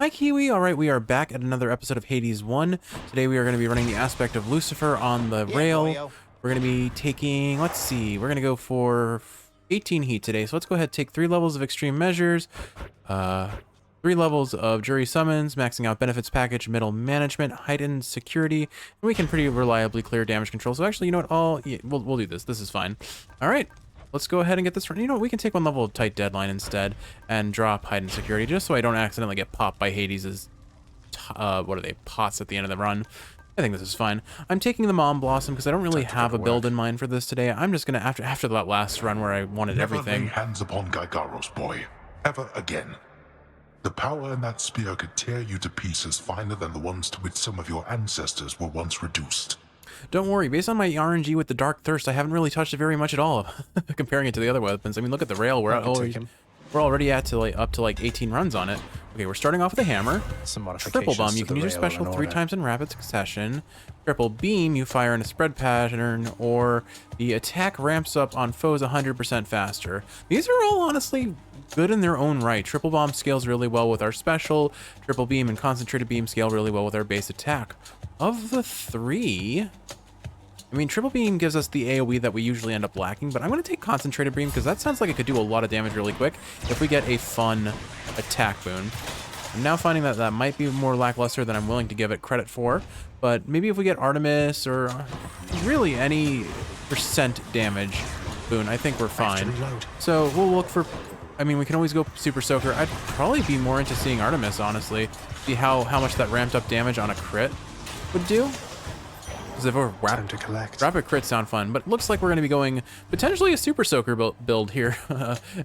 Hi Kiwi, alright, we are back at another episode of Hades 1. Today we are going to be running the aspect of Lucifer on the rail. Boyo. We're going to be taking, let's see, we're going to go for 18 heat today. So let's go ahead and take 3 levels of extreme measures, 3 levels of jury summons, maxing out benefits package, middle management, heightened security, and we can pretty reliably clear damage control. So actually, you know what, we'll do this. This is fine. Alright. Let's go ahead and get this run. You know what, we can take 1 level of tight deadline instead and drop heightened security just so I don't accidentally get popped by Hades's, what are they, pots at the end of the run. I think this is fine. I'm taking the Mom Blossom because I don't really have a build in mind for this today. I'm just gonna, after that last run where I wanted everything. Never lay hands upon Gygaros, boy. Ever again. The power in that spear could tear you to pieces finer than the ones to which some of your ancestors were once reduced. Don't worry, based on my RNG with the Dark Thirst, I haven't really touched it very much at all, comparing it to the other weapons. I mean, look at the rail. We're already at up to like 18 runs on it. Okay, we're starting off with a hammer. Some Triple bomb, you can use your special 3 times in rapid succession. Triple beam, you fire in a spread pattern, or the attack ramps up on foes 100% faster. These are all honestly good in their own right. Triple bomb scales really well with our special. Triple beam and concentrated beam scale really well with our base attack. Of the 3, I mean, triple beam gives us the AoE that we usually end up lacking, but I'm going to take concentrated beam because that sounds like it could do a lot of damage really quick if we get a fun attack boon. I'm now finding that that might be more lackluster than I'm willing to give it credit for, but maybe if we get Artemis or really any percent damage boon, I think we're fine. So we'll look for, I mean, we can always go super soaker. I'd probably be more into seeing Artemis, honestly. See how much that ramped up damage on a crit would do. Because if we're rapid crits sound fun, but it looks like we're going to be going potentially a super soaker build here,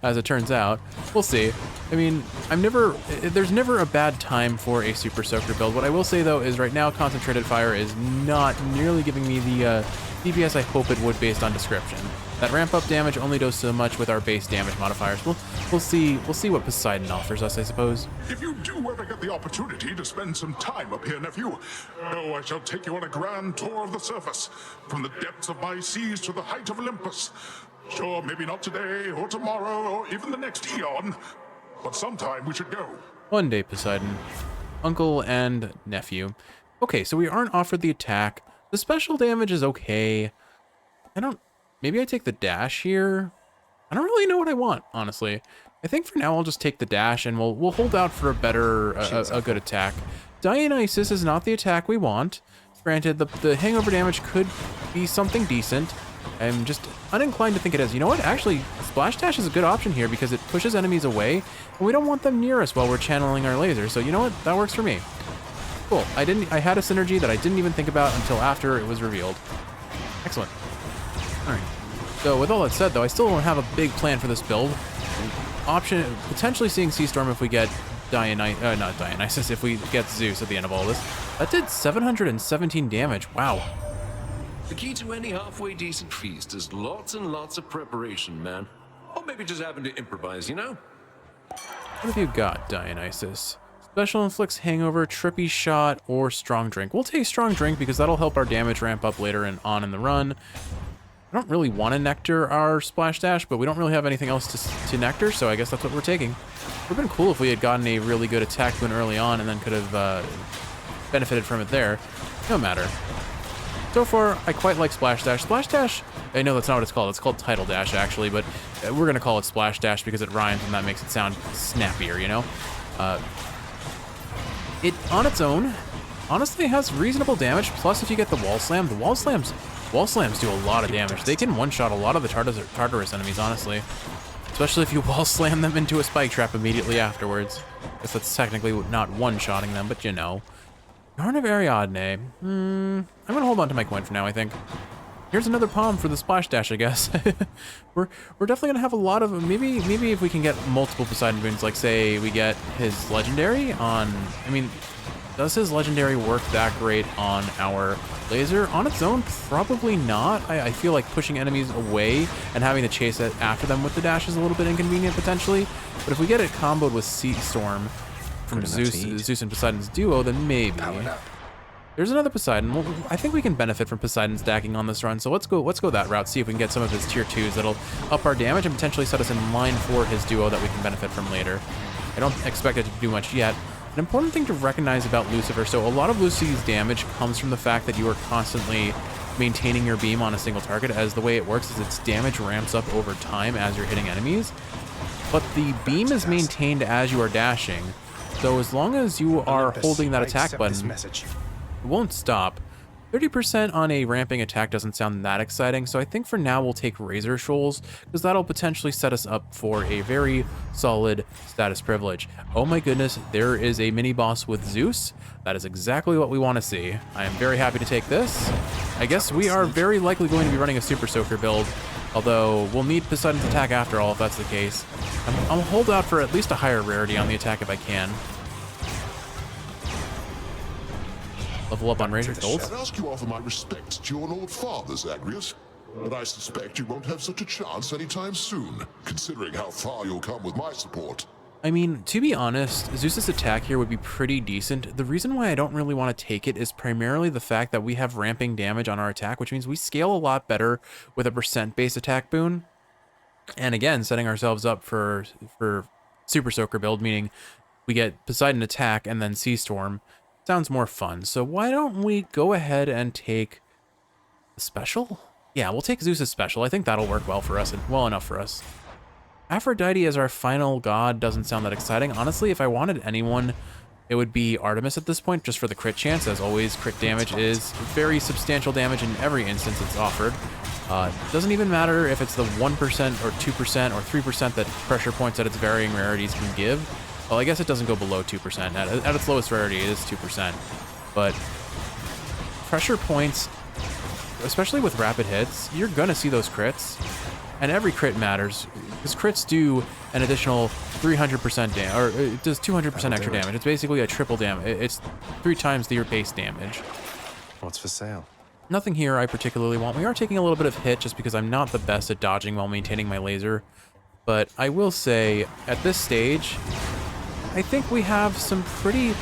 as it turns out. We'll see. I mean, there's never a bad time for a super soaker build. What I will say though is right now concentrated fire is not nearly giving me the DPS I hope it would based on description. That ramp up damage only does so much with our base damage modifiers. We'll see what Poseidon offers us, I suppose. If you do ever get the opportunity to spend some time up here, nephew, oh, I shall take you on a grand tour of the surface, from the depths of my seas to the height of Olympus. Sure, maybe not today, or tomorrow, or even the next eon, but sometime we should go. One day, Poseidon. Uncle and nephew. Okay, so we aren't offered the attack. The special damage is okay. Maybe I take the dash here. I don't really know what I want, honestly. I think for now I'll just take the dash and we'll hold out for a better, a good attack. Dionysus is not the attack we want. Granted, the hangover damage could be something decent. I'm just uninclined to think it is. You know what? Actually, Splash Dash is a good option here because it pushes enemies away, and we don't want them near us while we're channeling our laser. So you know what? That works for me. Cool. I had a synergy that I didn't even think about until after it was revealed. Excellent. All right. So with all that said, though, I still don't have a big plan for this build. Potentially seeing Sea Storm if we get not Dionysus, if we get Zeus at the end of all this. That did 717 damage. Wow. The key to any halfway decent feast is lots and lots of preparation, man. Or maybe just having to improvise, you know? What have you got, Dionysus? Special inflicts hangover, trippy shot, or strong drink. We'll take strong drink because that'll help our damage ramp up later and on in the run. I don't really want to nectar our splash dash, but we don't really have anything else to nectar, so I guess that's what we're taking. It would have been cool if we had gotten a really good attack boon early on and then could have benefited from it there. No matter. So far, I quite like splash dash. Splash dash, I know that's not what it's called. It's called title dash, actually, but we're going to call it splash dash because it rhymes and that makes it sound snappier, you know? It, on its own, honestly has reasonable damage, plus if you get the wall slam, the wall slams do a lot of damage. They can one-shot a lot of the Tartarus enemies, honestly. Especially if you wall slam them into a spike trap immediately afterwards. I guess that's technically not one-shotting them, but you know. Yarn of Ariadne. I'm gonna hold on to my coin for now, I think. Here's another palm for the splash dash, I guess. we're definitely gonna have a lot of, maybe if we can get multiple Poseidon boons, like say we get his legendary on, I mean, does his legendary work that great on our laser? On its own, probably not. I feel like pushing enemies away and having to chase it after them with the dash is a little bit inconvenient potentially. But if we get it comboed with Sea Storm from Zeus and Poseidon's duo, then maybe. There's another Poseidon. Well, I think we can benefit from Poseidon stacking on this run, so let's go that route, see if we can get some of his tier 2s that'll up our damage and potentially set us in line for his duo that we can benefit from later. I don't expect it to do much yet. An important thing to recognize about Lucifer, so a lot of Lucy's damage comes from the fact that you are constantly maintaining your beam on a single target, as the way it works is its damage ramps up over time as you're hitting enemies. But the beam is maintained as you are dashing, so as long as you are holding that attack button, it won't stop. 30% on a ramping attack doesn't sound that exciting, so I think for now we'll take Razor Shoals, because that'll potentially set us up for a very solid status privilege. Oh my goodness, there is a mini-boss with Zeus. That is exactly what we want to see. I am very happy to take this. I guess we are very likely going to be running a Super Soaker build, although we'll need Poseidon's attack after all if that's the case. I'll hold out for at least a higher rarity on the attack if I can. Level up on Razor Shoals. I'd ask you offer my respects to your Lord Father, Zagreus, but I suspect you won't have such a chance anytime soon, considering how far you'll come with my support. I mean, to be honest, Zeus's attack here would be pretty decent. The reason why I don't really want to take it is primarily the fact that we have ramping damage on our attack, which means we scale a lot better with a percent-based attack boon. And again, setting ourselves up for Super Soaker build, meaning we get Poseidon attack and then Sea Storm. Sounds more fun. So why don't we go ahead and take the special? Yeah, we'll take Zeus's special. I think that'll work well for us and well enough for us. Aphrodite as our final god doesn't sound that exciting. Honestly, if I wanted anyone, it would be Artemis at this point, just for the crit chance. As always, crit damage is very substantial damage in every instance it's offered. Doesn't even matter if it's the 1% or 2% or 3% that pressure points at its varying rarities can give. Well, I guess it doesn't go below 2%. At its lowest rarity, it is 2%. But pressure points, especially with rapid hits, you're going to see those crits. And every crit matters, because crits do an additional 300% damage, or it does 200% extra damage. It's basically a triple damage. It's 3 times your base damage. What's for sale? Nothing here I particularly want. We are taking a little bit of hit just because I'm not the best at dodging while maintaining my laser. But I will say, at this stage, I think we have some pretty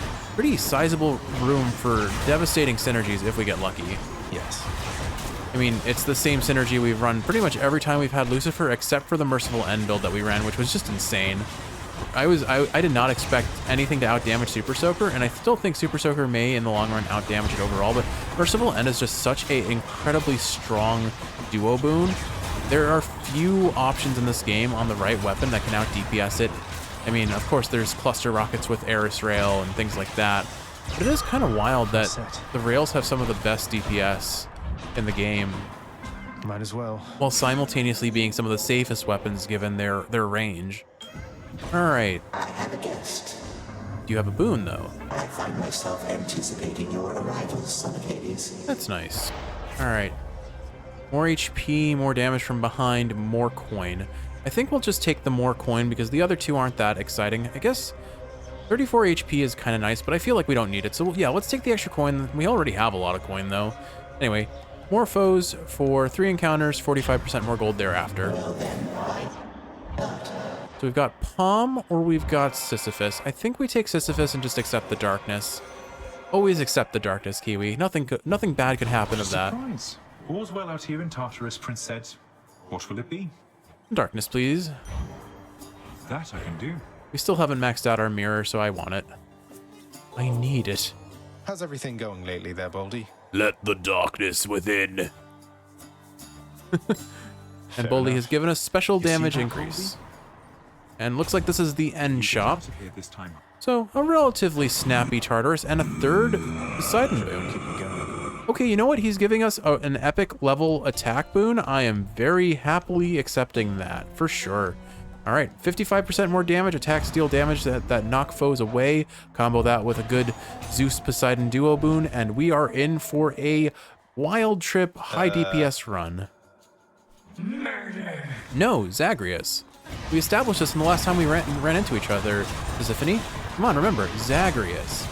sizable room for devastating synergies if we get lucky. Yes. I mean, it's the same synergy we've run pretty much every time we've had Lucifer, except for the Merciful End build that we ran, which was just insane. I did not expect anything to outdamage Super Soaker, and I still think Super Soaker may, in the long run, outdamage it overall, but Merciful End is just such an incredibly strong duo boon. There are few options in this game on the right weapon that can out-DPS it. I mean, of course, there's cluster rockets with Eris Rail and things like that, but it is kind of wild that the Rails have some of the best DPS in the game. Might as well. While simultaneously being some of the safest weapons given their range. Alright. I have a guest. Do you have a boon, though? I find myself anticipating your arrival, son of Hades. That's nice. Alright. More HP, more damage from behind, more coin. I think we'll just take the more coin because the other two aren't that exciting. I guess 34 HP is kind of nice, but I feel like we don't need it. So yeah, let's take the extra coin. We already have a lot of coin, though. Anyway, more foes for 3 encounters, 45% more gold thereafter. Well then, why not? So we've got Palm or we've got Sisyphus. I think we take Sisyphus and just accept the darkness. Always accept the darkness, Kiwi. Nothing bad could happen of that. Surprise. All's well out here in Tartarus, Prince said. What will it be? Darkness, please. That I can do. We still haven't maxed out our mirror, so I want it. I need it. How's everything going lately there, Baldy? Let the darkness within. And Boldy has given us special damage increase. And looks like this is the end shop. So, a relatively snappy Tartarus and a third Poseidon boon. Okay, you know what? He's giving us an epic level attack boon. I am very happily accepting that, for sure. All right, 55% more damage, attack steal damage that knock foes away. Combo that with a good Zeus Poseidon duo boon, and we are in for a wild trip high DPS run. Murder. No, Zagreus. We established this in the last time we ran into each other. Persephone? Come on, remember, Zagreus.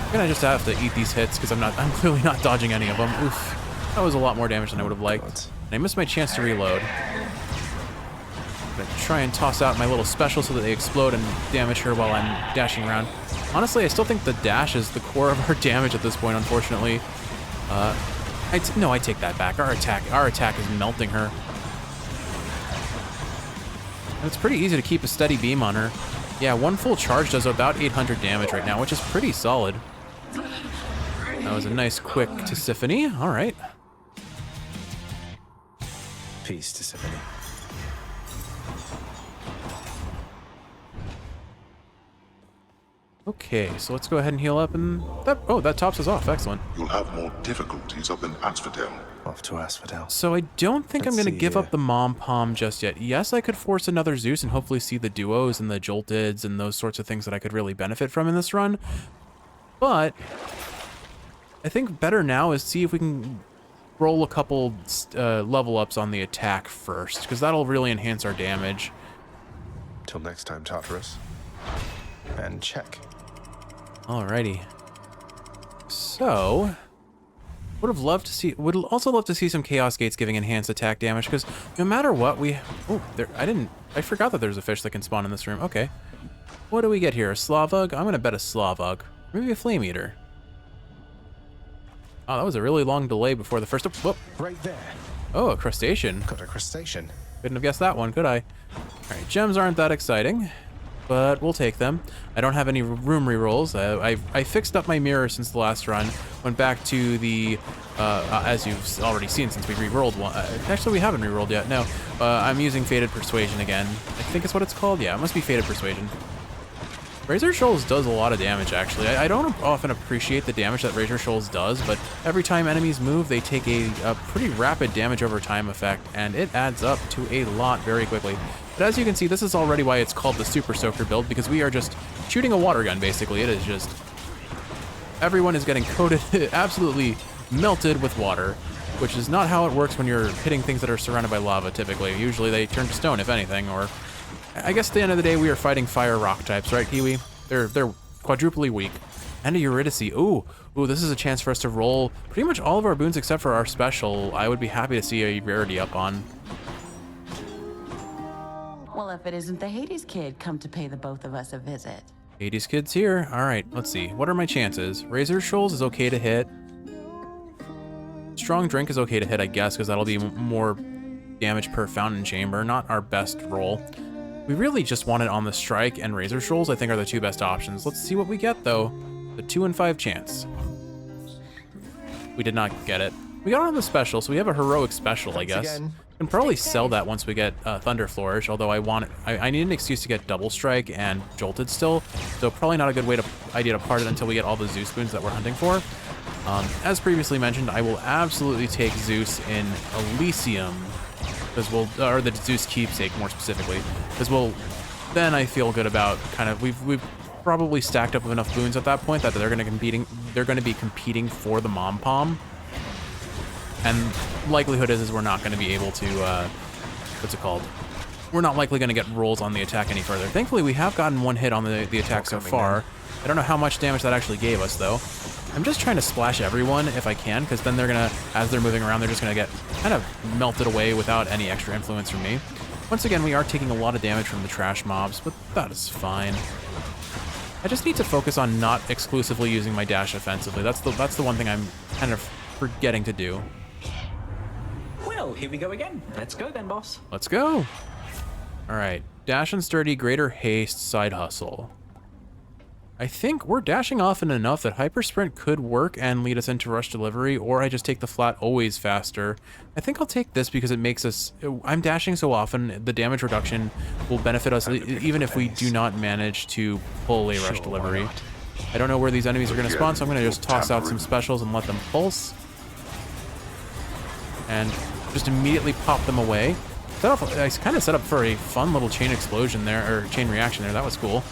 I'm gonna just have to eat these hits because I'm clearly not dodging any of them. Oof. That was a lot more damage than I would have liked. And I missed my chance to reload. I'm gonna try and toss out my little special so that they explode and damage her while I'm dashing around. Honestly, I still think the dash is the core of our damage at this point, unfortunately. No, I take that back. Our attack is melting her. And it's pretty easy to keep a steady beam on her. Yeah, one full charge does about 800 damage right now, which is pretty solid. That was a nice quick to Symphony. All right. Peace to Symphony. Okay, so let's go ahead and heal up, and that tops us off. Excellent. You'll have more difficulties up in Asphodel. Off to Asphodel. So I don't think I'm Let's going to see give here. up the Mom Pom just yet. Yes, I could force another Zeus and hopefully see the duos and the Joltids and those sorts of things that I could really benefit from in this run. But I think better now is see if we can roll a couple level ups on the attack first, because that'll really enhance our damage. Till next time, Tartarus. And check. Alrighty. So, would also love to see some Chaos Gates giving enhanced attack damage, because no matter what I forgot that there's a fish that can spawn in this room. Okay. What do we get here? A Slavug? I'm gonna bet a Slavug. Maybe a Flame Eater. Oh, that was a really long delay before the first. Whoop. Right there. Oh, a crustacean. Got a crustacean. Couldn't have guessed that one, could I? Alright, gems aren't that exciting, but we'll take them. I don't have any room rerolls. I fixed up my mirror since the last run. Went back to the, as you've already seen since we rerolled one. Actually, we haven't rerolled yet. No, I'm using Fated Persuasion again. I think it's what it's called. Yeah, it must be Fated Persuasion. Razor Shoals does a lot of damage, actually. I don't often appreciate the damage that Razor Shoals does, but every time enemies move, they take a pretty rapid damage over time effect, and it adds up to a lot very quickly. But as you can see, this is already why it's called the Super Soaker build, because we are just shooting a water gun, basically. It is just... Everyone is getting coated, absolutely melted with water, which is not how it works when you're hitting things that are surrounded by lava, typically. Usually they turn to stone, if anything, or... I guess at the end of the day, we are fighting fire rock types, right, Kiwi? They're quadruply weak. And a Eurydice. Ooh, this is a chance for us to roll pretty much all of our boons except for our special. I would be happy to see a rarity up on. Well, if it isn't the Hades kid come to pay the both of us a visit. Hades kid's here. All right, let's see. What are my chances? Razor Shoals is okay to hit. Strong Drink is okay to hit, I guess, because that'll be more damage per fountain chamber. Not our best roll. We really just want it on the Strike and Razor Shoals, I think, are the two best options. Let's see what we get, though. The 2 in 5 chance. We did not get it. We got it on the special, so we have a heroic special, I guess. Again. Can probably sell that once we get Thunder Flourish, although I need an excuse to get Double Strike and Jolted still, so probably not a good idea to part it until we get all the Zeus boons that we're hunting for. As previously mentioned, I will absolutely take Zeus in Elysium, or the Zeus Keepsake more specifically, because then I feel good about we've probably stacked up with enough boons at that point that they're going to be competing for the Mom Pom, and likelihood is we're not going to be able to what's it called? We're not likely going to get rolls on the attack any further. Thankfully, we have gotten one hit on the attack so far. I don't know how much damage that actually gave us though. I'm just trying to splash everyone if I can, because then as they're moving around, they're just gonna get kind of melted away without any extra influence from me. Once again, we are taking a lot of damage from the trash mobs, but that is fine. I just need to focus on not exclusively using my dash offensively. That's the one thing I'm kind of forgetting to do. Well, here we go again. Let's go then, boss. Let's go. All right, dash and sturdy, greater haste, side hustle. I think we're dashing often enough that Hyper Sprint could work and lead us into Rush Delivery, or I just take the flat always faster. I think I'll take this because it makes us... I'm dashing so often, the damage reduction will benefit us even if we do not manage to pull a Rush Delivery. I don't know where these enemies are going to spawn, so I'm going to just toss out some specials and let them pulse. And just immediately pop them away. I kind of set up for a fun little chain explosion there, or chain reaction there. That was cool.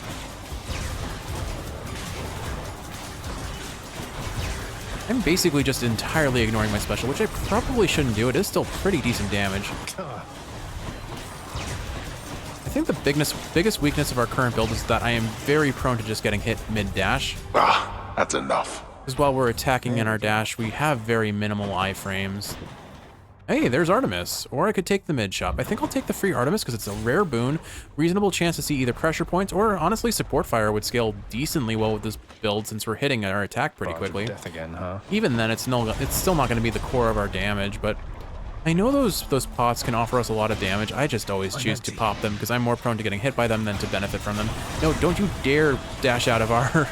I'm basically just entirely ignoring my special, which I probably shouldn't do. It is still pretty decent damage. I think the biggest weakness of our current build is that I am very prone to just getting hit mid-dash. Ah, that's enough. Because while we're attacking in our dash, we have very minimal iframes. Hey, there's Artemis. Or I could take the mid shop. I think I'll take the free Artemis because it's a rare boon. Reasonable chance to see either pressure points or honestly support fire would scale decently well with this build since we're hitting our attack pretty quickly. Death again, huh? Even then, it's still not going to be the core of our damage, but I know those pots can offer us a lot of damage. I just always choose to pop them because I'm more prone to getting hit by them than to benefit from them. No, don't you dare dash out of our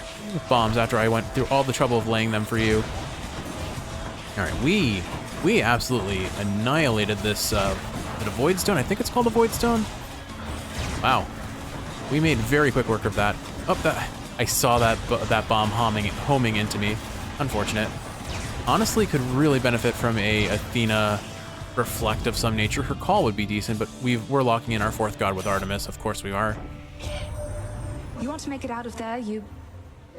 bombs after I went through all the trouble of laying them for you. All right, we absolutely annihilated this the Void Stone. I think it's called the Void Stone. Wow, we made very quick work of that. Oh, I saw that bomb homing into me. Unfortunate. Honestly, could really benefit from a Athena reflect of some nature. Her call would be decent, but we're locking in our 4th god with Artemis. Of course we are. You want to make it out of there, you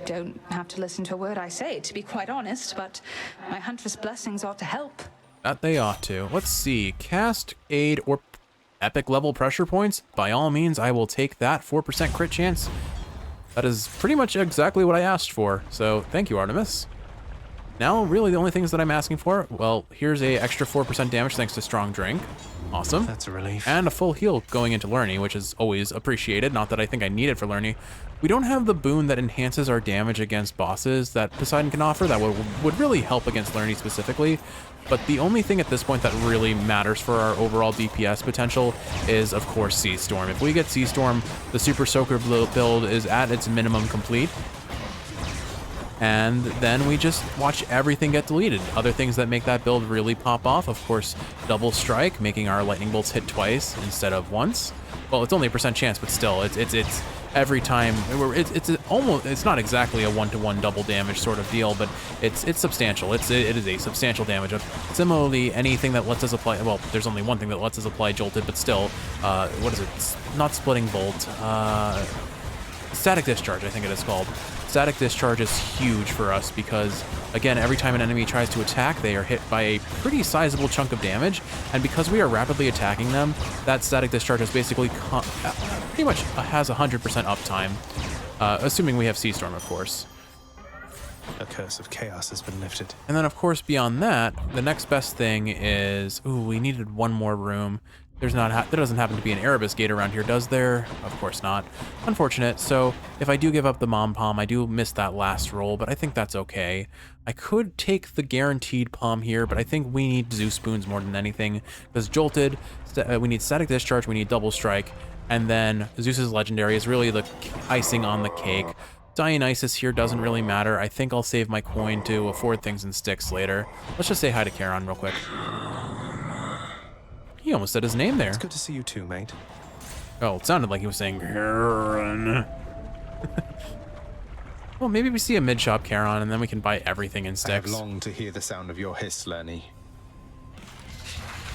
don't have to listen to a word I say, to be quite honest, but my Huntress blessings ought to help. That they ought to. Let's see. Cast, aid, or epic level pressure points. By all means, I will take that 4% crit chance. That is pretty much exactly what I asked for. So thank you, Artemis. Now, really, the only things that I'm asking for, well, here's a extra 4% damage thanks to Strong Drink. Awesome. That's a relief. And a full heal going into Lerny, which is always appreciated. Not that I think I need it for Lerny. We don't have the boon that enhances our damage against bosses that Poseidon can offer. That would really help against Lerny specifically. But the only thing at this point that really matters for our overall DPS potential is, of course, Sea Storm. If we get Sea Storm, the Super Soaker build is at its minimum complete. And then we just watch everything get deleted. Other things that make that build really pop off, of course, Double Strike, making our lightning bolts hit twice instead of once. Well, it's only a % chance, but still, it's every time. It's not exactly a 1-to-1 double damage sort of deal, but it's substantial. It is a substantial damage. Similarly, anything that lets us apply, well, there's only one thing that lets us apply Jolted, but still, what is it? Not Splitting Bolt. Static Discharge, I think it is called. Static Discharge is huge for us because, again, every time an enemy tries to attack, they are hit by a pretty sizable chunk of damage, and because we are rapidly attacking them, that Static Discharge is basically pretty much has 100% uptime, assuming we have Sea Storm, of course. A curse of chaos has been lifted. And then, of course, beyond that, the next best thing is, ooh, we needed one more room. There doesn't happen to be an Erebus gate around here, does there? Of course not. Unfortunate. So if I do give up the Mom Palm, I do miss that last roll, but I think that's okay. I could take the guaranteed Palm here, but I think we need Zeus Spoons more than anything, because Jolted, we need Static Discharge, we need Double Strike, and then Zeus's Legendary is really the icing on the cake. Dionysus here doesn't really matter. I think I'll save my coin to afford things in sticks later. Let's just say hi to Charon real quick. He almost said his name there. It's good to see you too, mate. Oh, it sounded like he was saying Charon. Well, maybe we see a mid-shop Charon, and then we can buy everything in I sticks. have longed to hear the sound of your hiss, Lerny.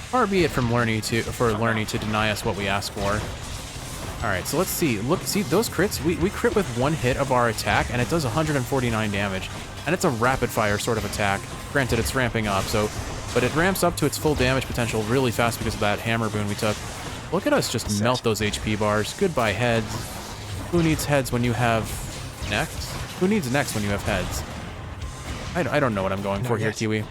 Far be it from Lerny to deny us what we ask for. All right, so let's see. Look, see those crits? We crit with one hit of our attack, and it does 149 damage. And it's a rapid-fire sort of attack. Granted, it's ramping up, but it ramps up to its full damage potential really fast because of that hammer boon we took. Look at us just melt those HP bars. Goodbye, heads. Who needs heads when you have necks? Who needs necks when you have heads? I don't know what I'm going for here, Kiwi.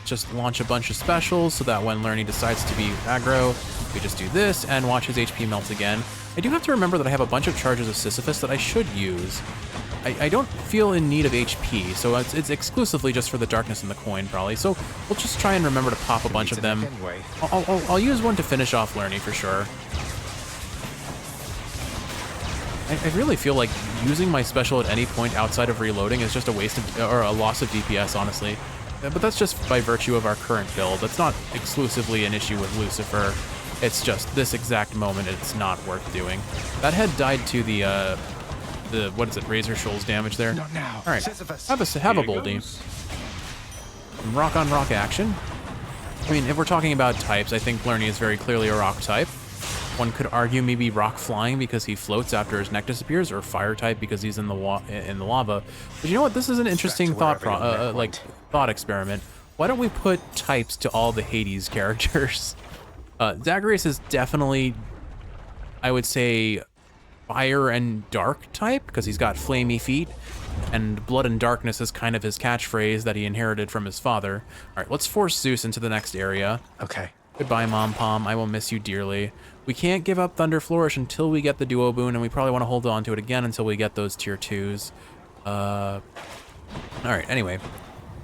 Just launch a bunch of specials so that when Lerny decides to be aggro, we just do this and watch his HP melt again. I do have to remember that I have a bunch of charges of Sisyphus that I should use. I don't feel in need of HP, so it's exclusively just for the darkness in the coin, probably. So we'll just try and remember to pop a bunch of them. I'll use one to finish off Lerny for sure. I really feel like using my special at any point outside of reloading is just a waste of, or a loss of DPS, honestly. But that's just by virtue of our current build. That's not exclusively an issue with Lucifer. It's just this exact moment it's not worth doing. That head died to the what is it, Razor Shoals damage there. Not now. All right, have a boldy. Some rock on rock action. I mean, if we're talking about types, I think Lerny is very clearly a rock type. One could argue maybe rock flying because he floats after his neck disappears, or fire type because he's in the lava. But you know what? This is an interesting thought experiment. Why don't we put types to all the Hades characters? Zagreus is definitely, I would say, fire and dark type because he's got flamey feet, and blood and darkness is kind of his catchphrase that he inherited from his father. All right, let's force Zeus into the next area. Okay. Goodbye, Mom Pom. I will miss you dearly. We can't give up Thunder Flourish until we get the Duo Boon, and we probably want to hold on to it again until we get those tier 2s. All right, anyway.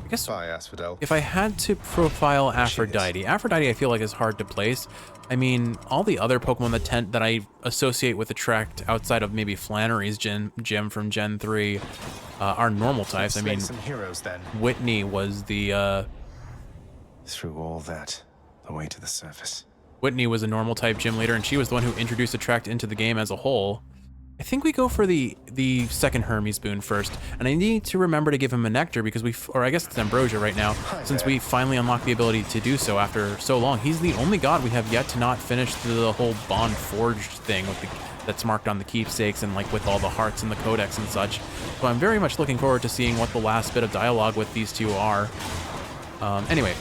I guess Bye, Asphodel. if I had to profile She is. Aphrodite, Aphrodite I feel like is hard to place. I mean, all the other Pokemon that I associate with Attract outside of maybe Flannery's gym from Gen 3 are normal types. I Slay mean, some heroes then. Whitney was the Through all that, the way to the surface. Whitney was a normal type gym leader, and she was the one who introduced Attract into the game as a whole. I think we go for the second Hermes boon first, and I need to remember to give him a nectar because or I guess it's ambrosia right now, since we finally unlocked the ability to do so after so long. He's the only god we have yet to not finish the whole bond forged thing with that's marked on the keepsakes and like with all the hearts and the codex and such. So I'm very much looking forward to seeing what the last bit of dialogue with these two are. Anyway,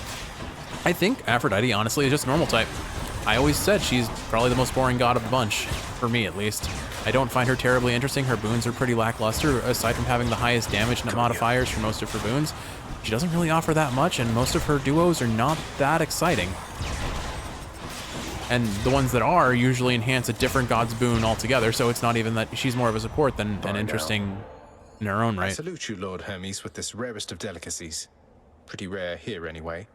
I think Aphrodite honestly is just normal type. I always said she's probably the most boring god of the bunch, for me at least. I don't find her terribly interesting. Her boons are pretty lackluster, aside from having the highest damage modifiers for most of her boons. She doesn't really offer that much, and most of her duos are not that exciting. And the ones that are usually enhance a different god's boon altogether, so it's not even that she's more of a support than interesting in her own I right. salute you, Lord Hermes, with this rarest of delicacies. Pretty rare here, anyway.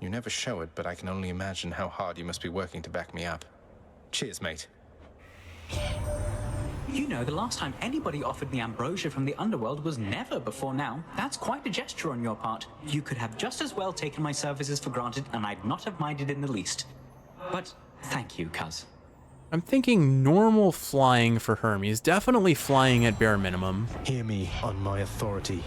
You never show it, but I can only imagine how hard you must be working to back me up. Cheers, mate. You know, the last time anybody offered me ambrosia from the underworld was never before now. That's quite a gesture on your part. You could have just as well taken my services for granted, and I'd not have minded in the least. But thank you, cuz. I'm thinking normal flying for Hermes, definitely flying at bare minimum. Hear me on my authority.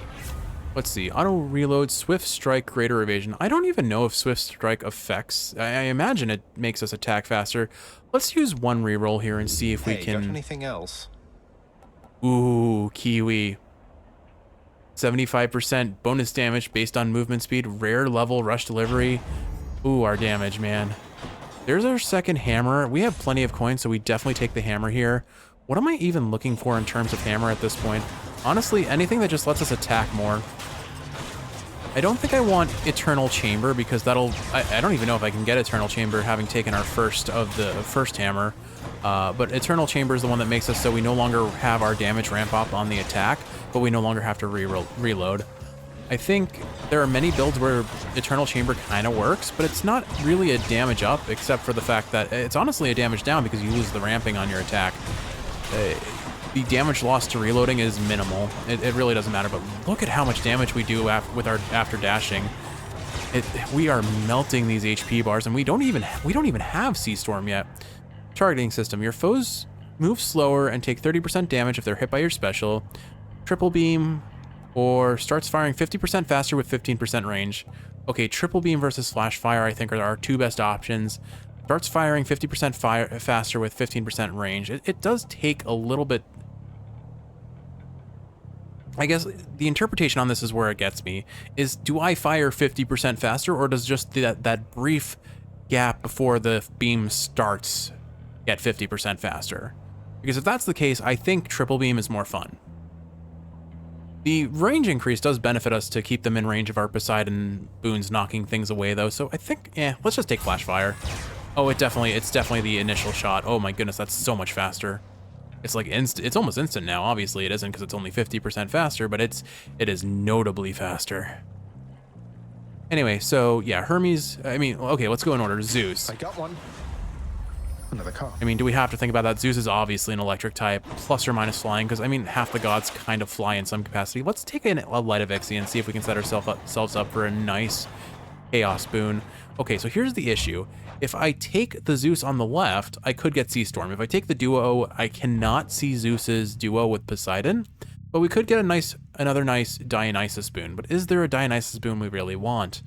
Let's see, auto reload, swift strike, greater evasion. I don't even know if swift strike affects. I imagine it makes us attack faster. Let's use one reroll here and see if we can. Got anything else? Ooh, Kiwi. 75% bonus damage based on movement speed, rare level, rush delivery. Ooh, our damage, man. There's our second hammer. We have plenty of coins, so we definitely take the hammer here. What am I even looking for in terms of hammer at this point? Honestly, anything that just lets us attack more. I don't think I want Eternal Chamber because that'll... I don't even know if I can get Eternal Chamber having taken our first of the first hammer. But Eternal Chamber is the one that makes us so we no longer have our damage ramp up on the attack, but we no longer have to reload. I think there are many builds where Eternal Chamber kind of works, but it's not really a damage up except for the fact that it's honestly a damage down because you lose the ramping on your attack. The damage loss to reloading is minimal. It really doesn't matter, but look at how much damage we do with our after dashing. We are melting these HP bars, and we don't even have Sea Storm yet. Targeting system: your foes move slower and take 30% damage if they're hit by your special. Triple beam, or starts firing 50% faster with 15% range. Okay, triple beam versus flash fire I think are our two best options. Starts firing 50% faster with 15% range. It does take a little bit. I guess the interpretation on this is where it gets me, is do I fire 50% faster, or does just that brief gap before the beam starts get 50% faster? Because if that's the case, I think triple beam is more fun. The range increase does benefit us to keep them in range of our Poseidon boons knocking things away though, so I think, let's just take flash fire. Oh, it's definitely the initial shot. Oh my goodness, that's so much faster. It's like it's almost instant now. Obviously it isn't because it's only 50% faster, but it is notably faster. Anyway, so yeah, Hermes, I mean, okay, let's go in order. Zeus. I got one. Another car. I mean, do we have to think about that? Zeus is obviously an electric type, plus or minus flying, because I mean, half the gods kind of fly in some capacity. Let's take a Light of Ixie and see if we can set ourselves up for a nice chaos boon. Okay, so here's the issue. If I take the Zeus on the left, I could get Sea Storm. If I take the duo, I cannot see Zeus's duo with Poseidon, but we could get another nice Dionysus boon. But is there a Dionysus boon we really want?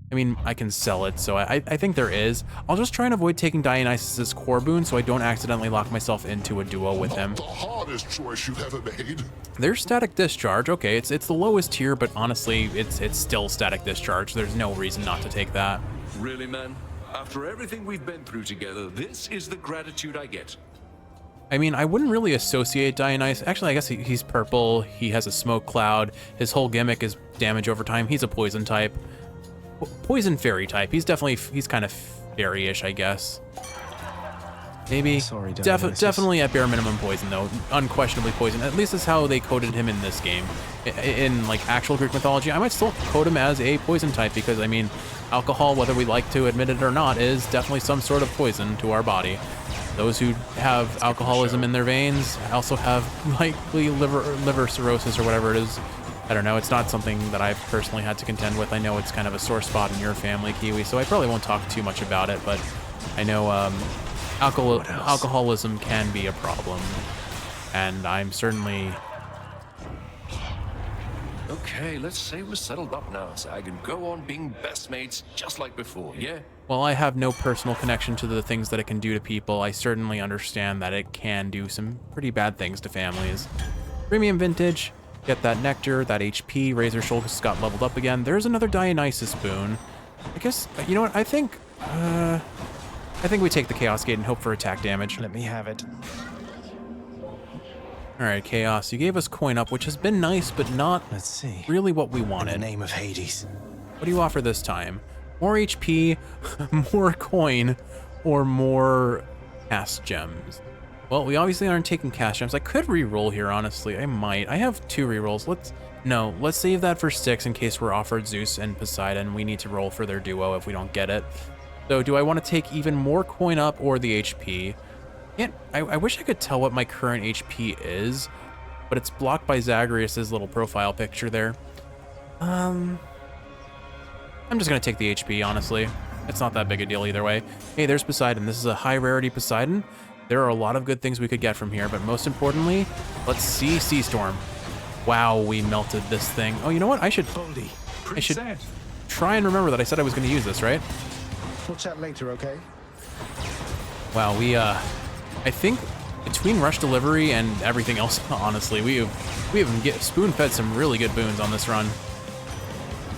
I mean, I can sell it, so I think there is. I'll just try and avoid taking Dionysus's core boon so I don't accidentally lock myself into a duo with him. The hardest choice you've ever made. There's Static Discharge. Okay, it's the lowest tier, but honestly, it's still Static Discharge. There's no reason not to take that. Really, man? After everything we've been through together, this is the gratitude I get. I mean, I wouldn't really associate Dionysus. Actually, I guess he's purple. He has a smoke cloud. His whole gimmick is damage over time. He's a poison type. Poison fairy type. He's kind of fairy-ish, I guess. Maybe. Sorry, Dionysus. Definitely at bare minimum poison, though. Unquestionably poison. At least that's how they coded him in this game. In like actual Greek mythology, I might still code him as a poison type because, I mean, alcohol, whether we like to admit it or not, is definitely some sort of poison to our body. Those who have alcoholism in their veins also have likely liver cirrhosis or whatever it is. I don't know. It's not something that I've personally had to contend with. I know it's kind of a sore spot in your family, Kiwi, so I probably won't talk too much about it, but I know alcoholism can be a problem, and I'm certainly... Okay, let's say we're settled up now, so I can go on being best mates just like before, yeah? While I have no personal connection to the things that it can do to people, I certainly understand that it can do some pretty bad things to families. Premium Vintage, get that Nectar, that HP, Razor Shoulder got leveled up again. There's another Dionysus boon. I guess, you know what, I think we take the Chaos Gate and hope for attack damage. Let me have it. Alright, Chaos, you gave us coin up, which has been nice, but not Let's see. really what we In wanted. the name of Hades. What do you offer this time? More HP, more coin, or more cast gems? Well, we obviously aren't taking cast gems. I could re-roll here, honestly. I might. I have 2 re-rolls. Let's save that for 6 in case we're offered Zeus and Poseidon. We need to roll for their duo if we don't get it. So do I want to take even more coin up or the HP? I wish I could tell what my current HP is, but it's blocked by Zagreus' little profile picture there. I'm just gonna take the HP, honestly. It's not that big a deal either way. Hey, there's Poseidon. This is a high rarity Poseidon. There are a lot of good things we could get from here, but most importantly, let's see Sea Storm. Wow, we melted this thing. Oh, you know what? I should try and remember that I said I was gonna use this, right? We'll chat later, okay? Wow, I think between Rush Delivery and everything else, honestly, we have spoon-fed some really good boons on this run.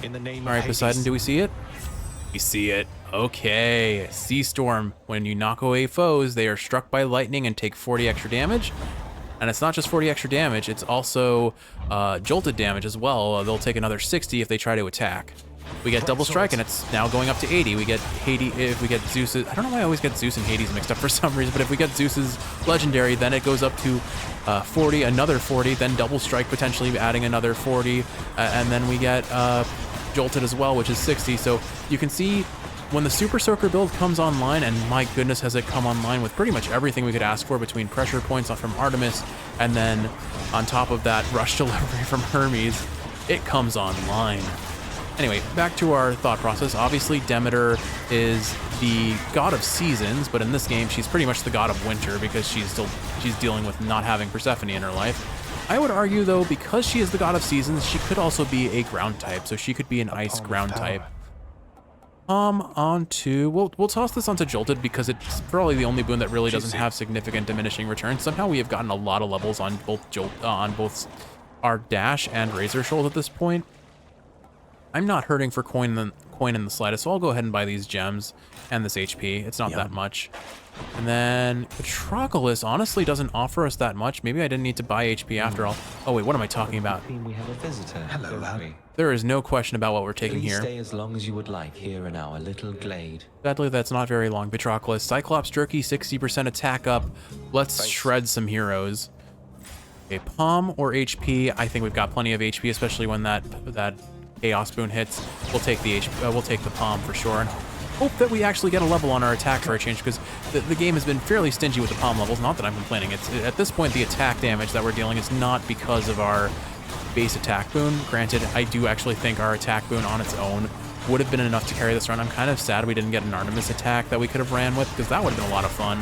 In the name All right, of Hades. Poseidon, do we see it? We see it. Okay, Sea Storm. When you knock away foes, they are struck by lightning and take 40 extra damage. And it's not just 40 extra damage, it's also jolted damage as well. They'll take another 60 if they try to attack. We get double strike, and it's now going up to 80. We get Hades, if we get Zeus's, I don't know why I always get Zeus and Hades mixed up for some reason, but if we get Zeus's legendary, then it goes up to 40, another 40, then double strike, potentially adding another 40, and then we get jolted as well, which is 60. So you can see when the Super Soaker build comes online, and my goodness has it come online with pretty much everything we could ask for between pressure points from Artemis, and then on top of that, Rush Delivery from Hermes, it comes online. Anyway, back to our thought process. Obviously, Demeter is the god of seasons, but in this game, she's pretty much the god of winter because she's dealing with not having Persephone in her life. I would argue, though, because she is the god of seasons, she could also be a ground type, so she could be an ice ground type. We'll toss this onto Jolted because it's probably the only boon that really doesn't have significant diminishing returns. Somehow we have gotten a lot of levels on both our dash and Razor Shoals at this point. I'm not hurting for coin in the slightest, so I'll go ahead and buy these gems and this HP. It's not that much. And then Patroclus honestly doesn't offer us that much. Maybe I didn't need to buy HP after all. Oh wait, what am I talking about? We have a visitor. Hello, lad. There is no question about what we're taking Please here. stay as long as you would like here in our little glade. Sadly, that's not very long. Patroclus, Cyclops Jerky, 60% attack up. Let's shred some heroes. Okay, Palm or HP. I think we've got plenty of HP, especially when that Chaos boon hits. We'll take the we'll take the Palm for sure. And hope that we actually get a level on our attack for a change, because the game has been fairly stingy with the Palm levels. Not that I'm complaining. It's at this point the attack damage that we're dealing is not because of our base attack boon. Granted, I do actually think our attack boon on its own would have been enough to carry this run. I'm kind of sad we didn't get an Artemis attack that we could have ran with, because that would have been a lot of fun.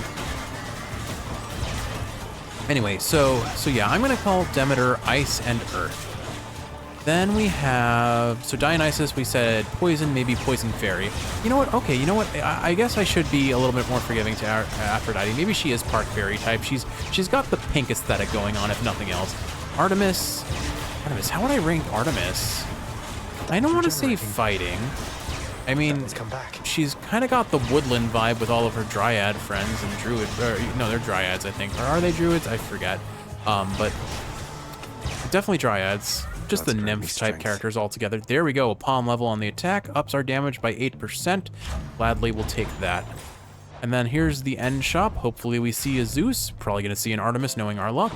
Anyway, so yeah, I'm gonna call Demeter Ice and Earth. Then we have, so Dionysus, we said Poison, maybe Poison Fairy. You know what? Okay, you know what? I guess I should be a little bit more forgiving to Aphrodite. Maybe she is Park Fairy type. She's got the pink aesthetic going on, if nothing else. Artemis, how would I rank Artemis? I don't want to say fighting. I mean, she's kind of got the woodland vibe with all of her dryad friends and druid, no, they're dryads, I think. Or are they druids? I forget. But definitely dryads. Just the nymph type characters altogether. There we go. A palm level on the attack ups our damage by 8%. Gladly we'll take that. And then here's the end shop. Hopefully we see a Zeus. Probably gonna see an Artemis knowing our luck.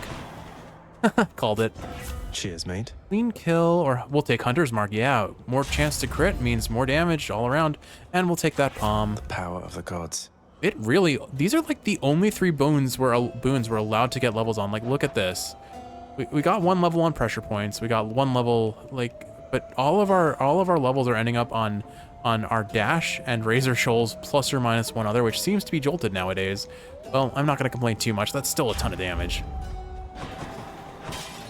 Called it. Cheers, mate. Clean kill, or we'll take Hunter's Mark. Yeah, more chance to crit means more damage all around. And we'll take that palm. The power of the gods. It really, these are like the only 3 boons we're allowed to get levels on. Like, look at this. We got 1 level on pressure points. We got 1 level, like, but all of our levels are ending up on our dash and razor shoals plus or minus 1 other, which seems to be jolted nowadays. Well, I'm not gonna complain too much. That's still a ton of damage.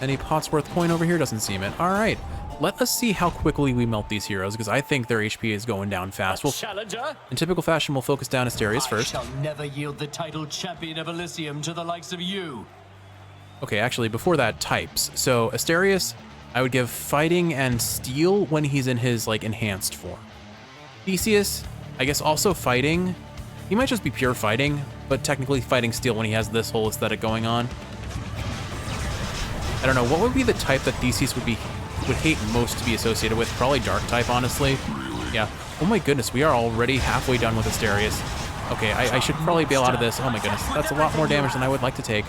Any Potsworth coin over here? Doesn't seem it. All right, let us see how quickly we melt these heroes, because I think their HP is going down fast. Challenger? In typical fashion, we'll focus down Asterius first. I shall never yield the title champion of Elysium to the likes of you. Okay, actually, before that, types. So Asterius, I would give fighting and steel when he's in his, like, enhanced form. Theseus, I guess also fighting. He might just be pure fighting, but technically fighting steel when he has this whole aesthetic going on. I don't know, what would be the type that Theseus would hate most to be associated with? Probably dark type, honestly. Yeah. Oh my goodness, we are already halfway done with Asterius. Okay, I should probably bail out of this. Oh my goodness, that's a lot more damage than I would like to take.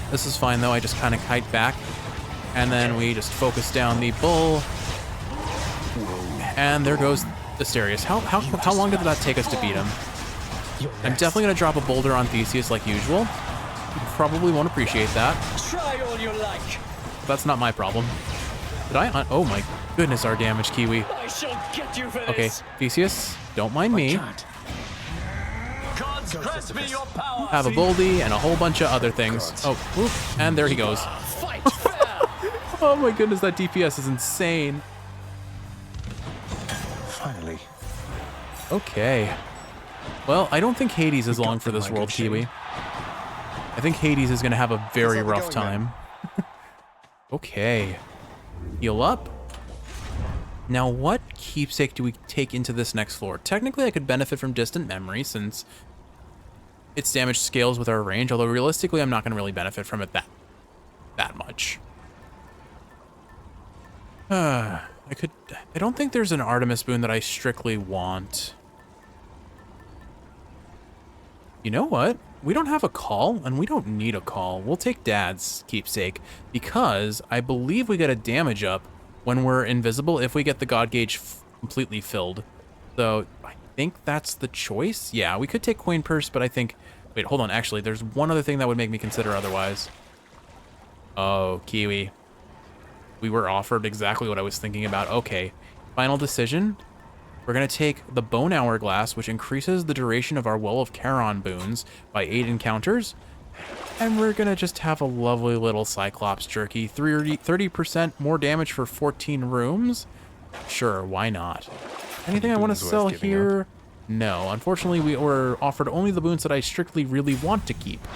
This is fine though, I just kind of kite back. And then we just focus down the bull. And there goes Asterius. How long did that take us to beat him? I'm definitely gonna drop a boulder on Theseus like usual. You probably won't appreciate that. Try all you like. That's not my problem. Did I? Oh my goodness, our damage, Kiwi. I shall get you for Okay, this. Theseus, don't mind me. Gods grant me your power. Have a boldy and a whole bunch of other things. Oh, whoop, and there he goes. Fight fair. Oh my goodness, that DPS is insane. Finally. Okay. Well, I don't think Hades is long for this world, Kiwi. I think Hades is going to have a very rough time. Okay. Heal up. Now, what keepsake do we take into this next floor? Technically, I could benefit from Distant Memory since its damage scales with our range, although realistically, I'm not going to really benefit from it that much. I don't think there's an Artemis boon that I strictly want. You know what? We don't have a call, and we don't need a call. We'll take Dad's keepsake, because I believe we get a damage up when we're invisible if we get the God Gauge completely filled. So I think that's the choice. Yeah, we could take Coin Purse, but I think... Wait, hold on. Actually, there's one other thing that would make me consider otherwise. Oh, Kiwi. We were offered exactly what I was thinking about. Okay, final decision. We're going to take the Bone Hourglass, which increases the duration of our Well of Charon boons by 8 encounters. And we're going to just have a lovely little Cyclops Jerky. 30% more damage for 14 rooms? Sure, why not? Anything I want to sell here? No. Unfortunately, we were offered only the boons that I strictly really want to keep.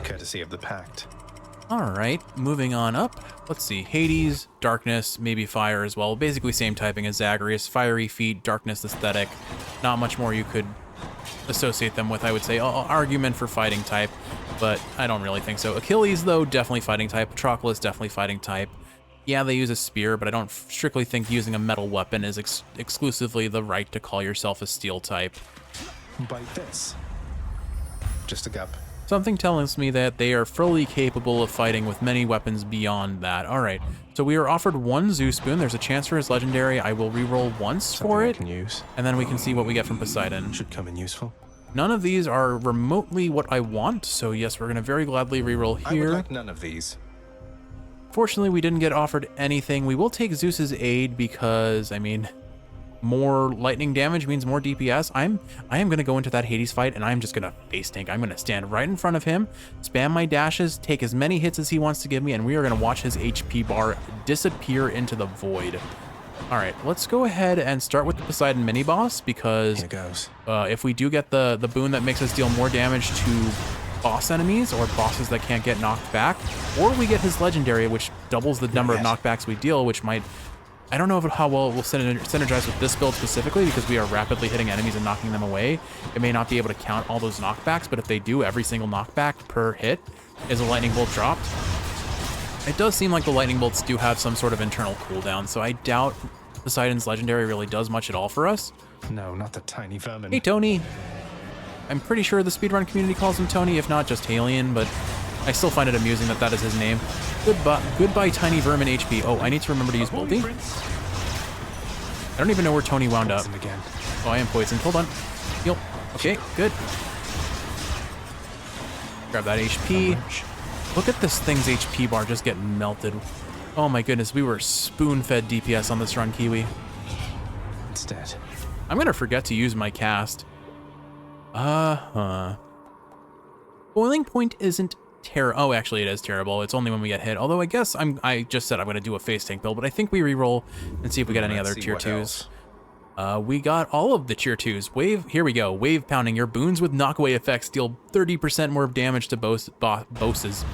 Courtesy of the Pact. Alright, moving on up. Let's see, Hades, Darkness, maybe Fire as well. Basically same typing as Zagreus. Fiery feet, Darkness aesthetic. Not much more you could associate them with, I would say. Argument for fighting type, but I don't really think so. Achilles, though, definitely fighting type. Patroclus, definitely fighting type. Yeah, they use a spear, but I don't strictly think using a metal weapon is exclusively the right to call yourself a steel type. Bite this. Just a cup. Something tells me that they are fully capable of fighting with many weapons beyond that. All right, so we are offered 1 Zeus boon. There's a chance for his legendary. I will reroll once for it, can use. And then we can see what we get from Poseidon. Should come in useful. None of these are remotely what I want, so yes, we're going to very gladly reroll here. I would like none of these. Fortunately, we didn't get offered anything. We will take Zeus's aid because, I mean, more lightning damage means more DPS. I am going to go into that Hades fight, and I'm just going to face tank. I'm going to stand right in front of him, spam my dashes, take as many hits as he wants to give me, and we are going to watch his HP bar disappear into the void. All right, let's go ahead and start with the Poseidon mini-boss, because Here goes. If we do get the boon that makes us deal more damage to boss enemies or bosses that can't get knocked back, or we get his legendary, which doubles the number of knockbacks we deal, which might... I don't know how well it will synergize with this build specifically, because we are rapidly hitting enemies and knocking them away. It may not be able to count all those knockbacks, but if they do, every single knockback per hit is a lightning bolt dropped. It does seem like the lightning bolts do have some sort of internal cooldown, so I doubt Poseidon's legendary really does much at all for us. No, not the tiny vermin. Hey, Tony. I'm pretty sure the speedrun community calls him Tony, if not just Alien, but I still find it amusing that that is his name. Goodbye, Tiny Vermin HP. Oh, I need to remember to use Bolty. I don't even know where Tony wound up. Oh, I am poisoned. Hold on. Heal. Okay, good. Grab that HP. Look at this thing's HP bar just get melted. Oh my goodness, we were spoon-fed DPS on this run, Kiwi. It's dead. I'm gonna forget to use my cast. Boiling point isn't terrible. Oh, actually it is terrible. It's only when we get hit. Although I guess I just said I'm gonna do a face tank build, but I think we reroll and see if we get any other tier 2s. We got all of the tier 2s. Wave, here we go. Wave pounding. Your boons with knockaway effects deal 30% more damage to bosses.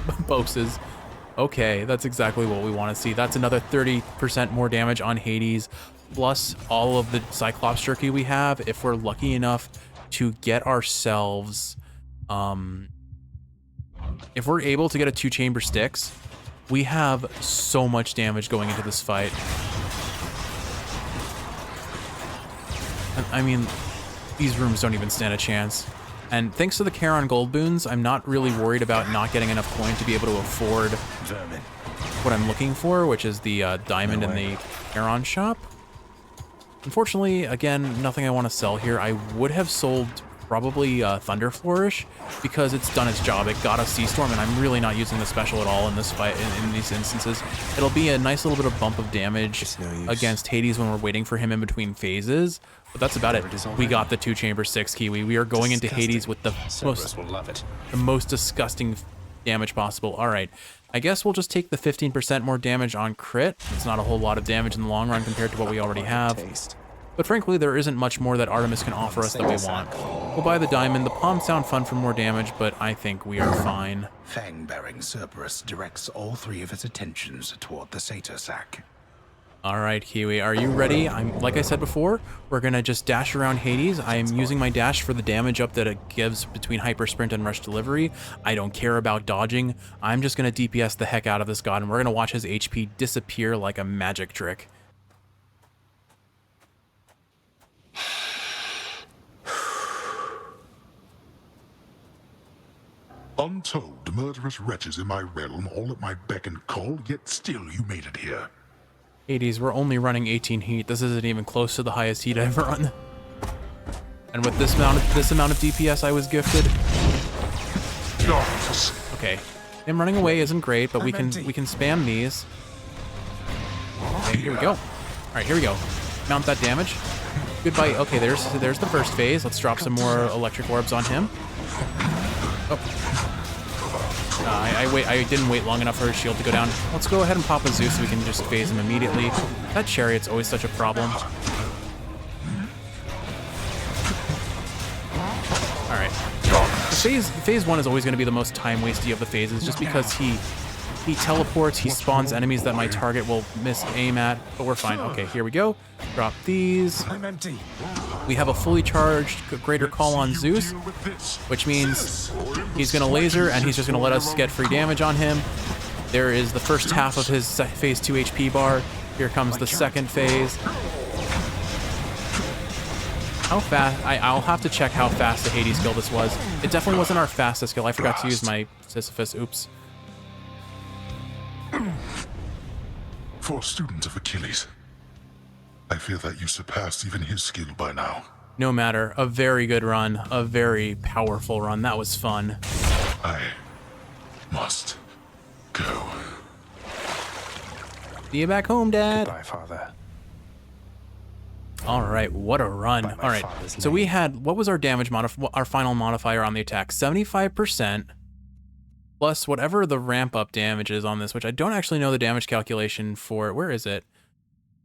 Okay, that's exactly what we want to see. That's another 30% more damage on Hades, plus all of the Cyclops jerky we have. If we're lucky enough to get ourselves, if we're able to get a 2-chamber Styx, we have so much damage going into this fight. I mean, these rooms don't even stand a chance. And thanks to the Charon gold boons, I'm not really worried about not getting enough coin to be able to afford what I'm looking for, which is the diamond in the Charon shop. Unfortunately, again, nothing I want to sell here. I would have sold probably Thunder Flourish because it's done its job. It got a Sea Storm, and I'm really not using the special at all in this fight. In these instances, it'll be a nice little bit of bump of damage against Hades when we're waiting for him in between phases. But that's about it. We got the 2-chamber 6 Kiwi. We are going into Hades with the most disgusting damage possible. All right, I guess we'll just take the 15% more damage on crit. It's not a whole lot of damage in the long run compared to what we already have. But frankly, there isn't much more that Artemis can offer us that we want. We'll buy the diamond. The palms sound fun for more damage, but I think we are fine. Fang-bearing Cerberus directs all 3 of its attentions toward the satyr sack. All right, Kiwi, are you ready? Like I said before, we're gonna just dash around Hades. I am using my dash for the damage up that it gives between hyper sprint and rush delivery. I don't care about dodging. I'm just gonna DPS the heck out of this god, and we're gonna watch his HP disappear like a magic trick. Untold murderous wretches in my realm, all at my beck and call, yet still you made it here. Hades, we're only running 18 heat. This isn't even close to the highest heat I've ever run. And with this amount of DPS I was gifted. Okay, him running away isn't great, but we can spam these. Okay, here we go. All right, here we go. Mount that damage. Goodbye. Okay, there's the first phase. Let's drop some more electric orbs on him. Oh. I didn't wait long enough for his shield to go down. Let's go ahead and pop a Zeus so we can just phase him immediately. That chariot's always such a problem. Alright. Phase 1 is always going to be the most time-wasty of the phases, just because he teleports, he spawns enemies that my target will miss aim at, but we're fine. Okay, here we go. Drop these. I'm empty. We have a fully charged Greater Call on Zeus, which means he's going to laser, and he's just going to let us get free damage on him. There is the first half of his phase 2 HP bar. Here comes the second phase. How fast? I'll have to check how fast the Hades kill this was. It definitely wasn't our fastest kill. I forgot to use my Sisyphus. Oops. For a student of Achilles, I fear that you surpassed even his skill by now. No matter. A very good run. A very powerful run. That was fun. I must go. See you back home, Dad. Goodbye, Father. All right, what a run. All right, so we had, what was our damage our final modifier on the attack? 75%. Plus whatever the ramp up damage is on this, which I don't actually know the damage calculation for. Where is it?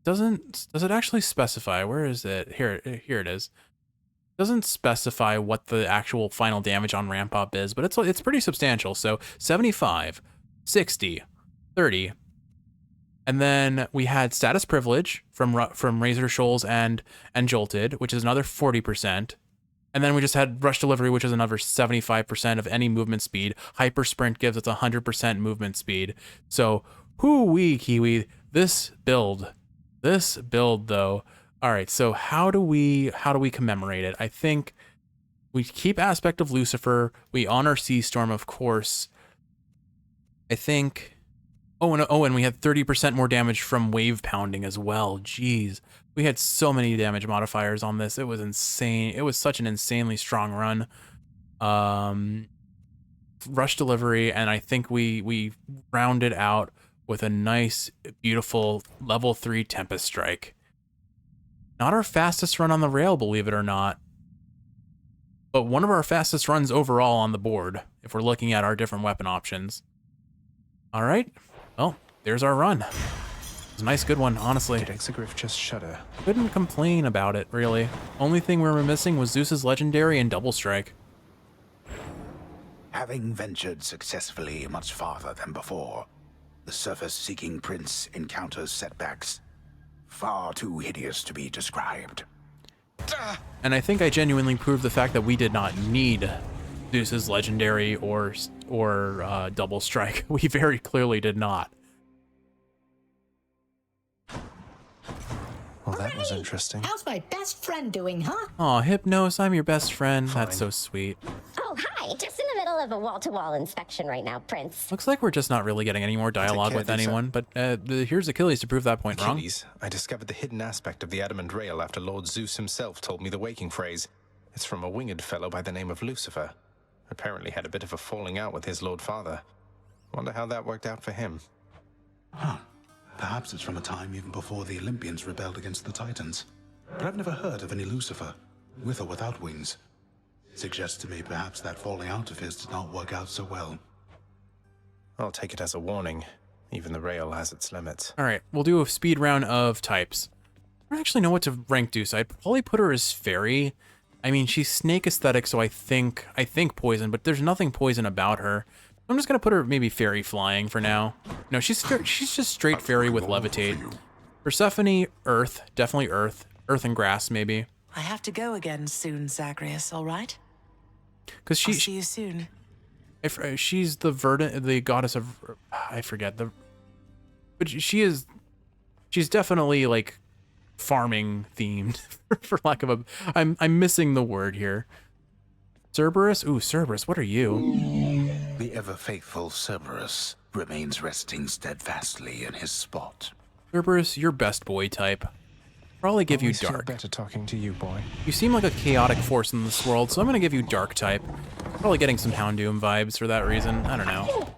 Does it actually specify? Where is it? Here it is. Doesn't specify what the actual final damage on ramp up is, but it's pretty substantial. So 75, 60, 30, and then we had status privilege from Razor Shoals and Jolted, which is another 40%. And then we just had Rush Delivery, which is another 75% of any movement speed. Hyper Sprint gives us 100% movement speed. So, hoo-wee, Kiwi, this build though. All right, so how do we commemorate it? I think We keep Aspect of Lucifer. We honor Sea Storm, of course. I think... and we had 30% more damage from Wave Pounding as well. Jeez. We had so many damage modifiers on this. It was insane. It was such an insanely strong run. Rush Delivery, and I think we rounded out with a nice, beautiful level 3 Tempest Strike. Not our fastest run on the rail, believe it or not. But one of our fastest runs overall on the board, if we're looking at our different weapon options. All right. Well, there's our run. It was a nice, good one, honestly. Did Exegriff just shudder? Couldn't complain about it, really. Only thing we were missing was Zeus's Legendary and Double Strike. Having ventured successfully much farther than before, the surface-seeking prince encounters setbacks far too hideous to be described. And I think I genuinely proved the fact that we did not need Zeus's Legendary or Double Strike. We very clearly did not. Well, that was interesting. How's my best friend doing, huh? Aw, Hypnos, I'm your best friend. Fine. That's so sweet. Oh, hi. Just in the middle of a wall-to-wall inspection right now, Prince. Looks like we're just not really getting any more dialogue with anyone, but here's Achilles to prove that point wrong. Achilles, I discovered the hidden aspect of the adamant rail after Lord Zeus himself told me the waking phrase. It's from a winged fellow by the name of Lucifer. Apparently had a bit of a falling out with his Lord Father. Wonder how that worked out for him. Huh. Perhaps it's from a time even before the Olympians rebelled against the Titans. But I've never heard of any Lucifer, with or without wings. Suggests to me perhaps that falling out of his did not work out so well. I'll take it as a warning. Even the rail has its limits. All right, we'll do a speed round of types. I don't actually know what to rank Deuce. I'd probably put her as fairy. I mean, she's snake aesthetic, so I think poison, but there's nothing poison about her. I'm just gonna put her maybe fairy flying for now. No, she's just straight fairy with levitate. Persephone, earth, definitely earth and grass maybe. I have to go again soon, Zagreus. All right. Because I'll see you soon. She's the goddess of, I forget but she's definitely like farming themed, for lack of a. I'm missing the word here. Cerberus? Ooh, Cerberus, what are you? The ever-faithful Cerberus remains resting steadfastly in his spot. Cerberus, your best boy type. Probably give you dark. Feel better talking to you, boy. You seem like a chaotic force in this world, so I'm gonna give you dark type. Probably getting some Houndoom vibes for that reason. I don't know.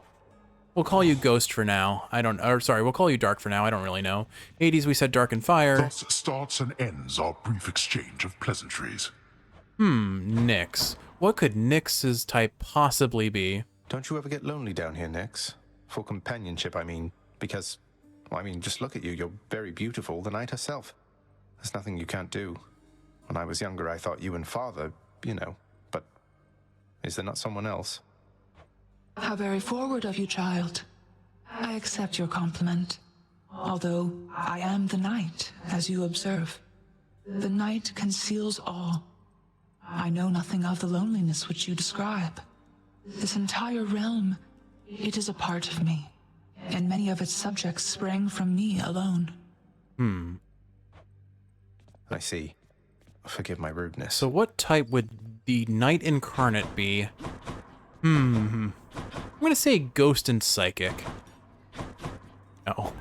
We'll call you Ghost for now. We'll call you Dark for now. I don't really know. Hades, we said Dark and Fire. Thus starts and ends our brief exchange of pleasantries. Nyx. What could Nyx's type possibly be? Don't you ever get lonely down here, Nyx? For companionship, I mean. Because, well, I mean, just look at you. You're very beautiful, the night herself. There's nothing you can't do. When I was younger, I thought you and Father, you know. But is there not someone else? How very forward of you, child. I accept your compliment. Although I am the night, as you observe. The night conceals all. I know nothing of the loneliness which you describe. This entire realm, it is a part of me, and many of its subjects sprang from me alone. I see. Forgive my rudeness. So what type would the Knight Incarnate be? I'm gonna say Ghost and Psychic. No.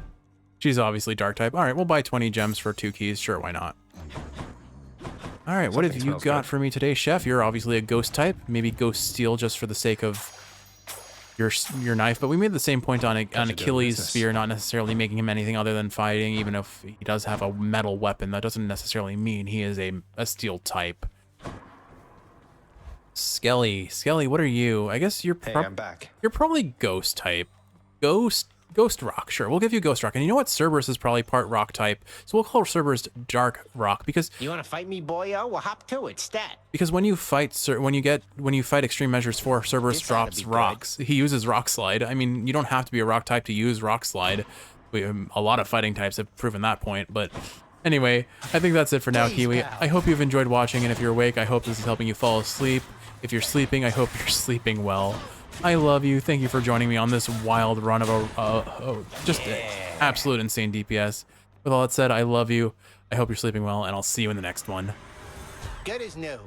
She's obviously Dark type. Alright, we'll buy 20 gems for 2 keys. Sure, why not? Alright, what have you got for me today, Chef? You're obviously a Ghost type. Maybe Ghost Steel just for the sake of your knife. But we made the same point on Achilles' spear, not necessarily making him anything other than fighting. Even if he does have a metal weapon, that doesn't necessarily mean he is a steel type. Skelly, what are you? I guess you're I'm back. You're probably Ghost type. Ghost Rock, sure. We'll give you Ghost Rock. And you know what? Cerberus is probably part Rock type. So we'll call Cerberus Dark Rock because... You want to fight me, boyo? Well, hop to it, stat. Because when you fight Extreme Measures 4, Cerberus drops rocks. He uses Rock Slide. I mean, you don't have to be a Rock type to use Rock Slide. A lot of fighting types have proven that point, but... Anyway, I think that's it for now, Kiwi. I hope you've enjoyed watching, and if you're awake, I hope this is helping you fall asleep. If you're sleeping, I hope you're sleeping well. I love you. Thank you for joining me on this wild run of just absolute insane DPS. With all that said, I love you. I hope you're sleeping well, and I'll see you in the next one. Good as new.